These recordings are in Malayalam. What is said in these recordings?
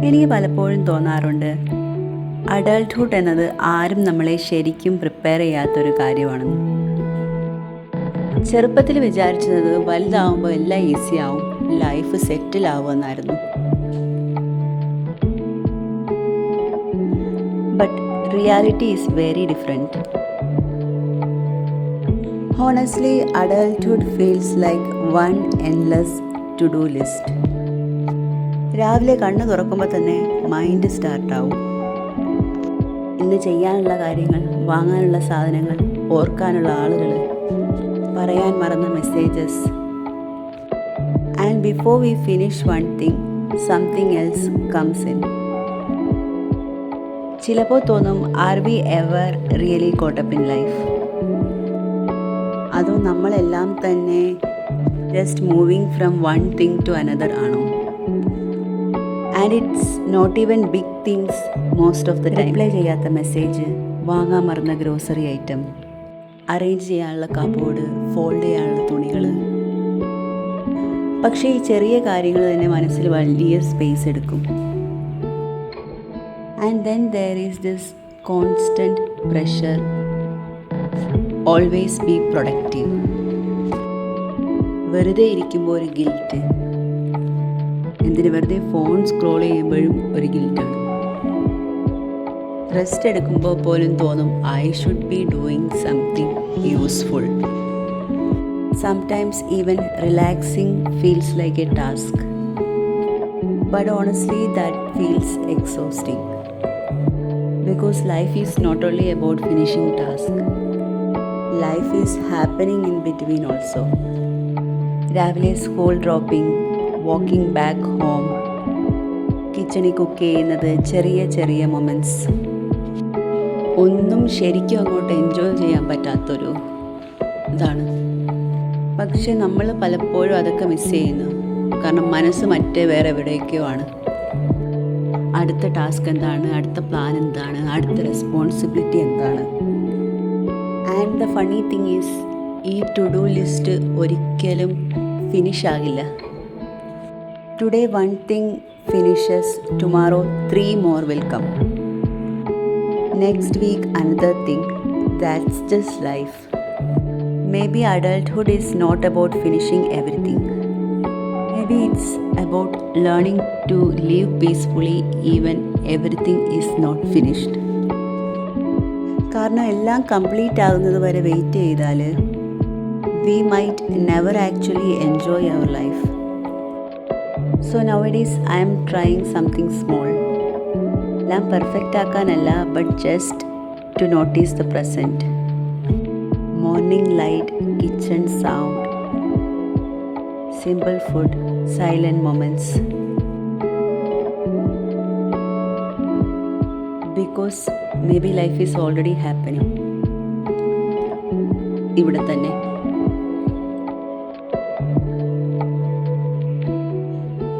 എനിക്ക് പലപ്പോഴും തോന്നാറുണ്ട്, അഡൾട്ട്ഹുഡ് എന്നത് ആരും നമ്മളെ ശരിക്കും പ്രിപ്പയർ ചെയ്യാത്തൊരു കാര്യമാണെന്ന്. ചെറുപ്പത്തിൽ വിചാരിച്ചത് വലുതാവുമ്പോൾ എല്ലാം ഈസി ആവും, ലൈഫ് സെറ്റിൽ ആവുമെന്നായിരുന്നു. But reality is very different. Honestly, adulthood feels like one endless to-do list. രാവിലെ കണ്ണ് തുറക്കുമ്പോൾ തന്നെ മൈൻഡ് സ്റ്റാർട്ടാവും. ഇന്ന് ചെയ്യാനുള്ള കാര്യങ്ങൾ, വാങ്ങാനുള്ള സാധനങ്ങൾ, ഓർക്കാനുള്ള ആളുകൾ, പറയാൻ മറന്ന messages. And before we finish one thing, something else comes in. ചിലപ്പോൾ തോന്നും, are we ever really caught up in life? അതോ നമ്മളെല്ലാം തന്നെ just moving from one thing to another ആണോ? And it's not even big things most of the time. Reply ചെയ്യാത്ത മെസ്സേജ്, വാങ്ങാൻ മറന്ന ഗ്രോസറി ഐറ്റം, അറേഞ്ച് ചെയ്യാനുള്ള കബോർഡ്, ഫോൾഡ് ചെയ്യാനുള്ള തുണികൾ. പക്ഷേ ഈ ചെറിയ കാര്യങ്ങൾ തന്നെ മനസ്സിൽ വലിയ സ്പേസ് എടുക്കും. And then there is this constant pressure, always be productive. വെറുതെ ഇരിക്കുമ്പോൾ ഒരു ഗിൽറ്റ്, എന്തിന് വെറുതെ ഫോൺ സ്ക്രോൾ ചെയ്യുമ്പോഴും ഒരു ഗിൽറ്റാണ്. റെസ്റ്റ് എടുക്കുമ്പോൾ പോലും തോന്നും, I should be doing something useful. Sometimes even relaxing feels like A task. But honestly that feels exhausting. Because life is not only about finishing tasks. Life is happening in between also. രാവിലെ school dropping, walking back home, കിച്ചണിൽ കുക്ക് ചെയ്യുന്നത്, ചെറിയ ചെറിയ മൊമെൻറ്റ്സ്. ഒന്നും ശരിക്കും അങ്ങോട്ട് എൻജോയ് ചെയ്യാൻ പറ്റാത്തൊരു ഇതാണ്. പക്ഷെ നമ്മൾ പലപ്പോഴും അതൊക്കെ മിസ് ചെയ്യുന്നു. കാരണം മനസ്സ് വേറെ എവിടേക്കോ ആണ്. അടുത്ത ടാസ്ക് എന്താണ്, അടുത്ത പ്ലാൻ എന്താണ്, അടുത്ത റെസ്പോൺസിബിലിറ്റി എന്താണ്. And the funny thing is, ഈ ടു ഡു ലിസ്റ്റ് ഒരിക്കലും ഫിനിഷ് ആകില്ല. Today one thing finishes, tomorrow 3 more will come. Next week another thing. That's just life. Maybe adulthood is not about finishing everything. Maybe it's about learning to live peacefully even everything is not finished. കാരണം എല്ലാം കംപ്ലീറ്റ് ആകുന്നത് വരെ വെയിറ്റ് ചെയ്താൽ we might never actually enjoy our life. So nowadays I am trying something small. എല്ലാം perfect ആക്കാനല്ല, but just to notice the present. Morning light, kitchen sound, simple food, silent moments. Because maybe life is already happening. ഇവിടെ തന്നെ.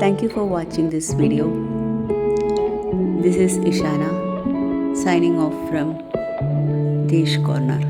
Thank you for watching this video. This is Ishana signing off from Desh Corner.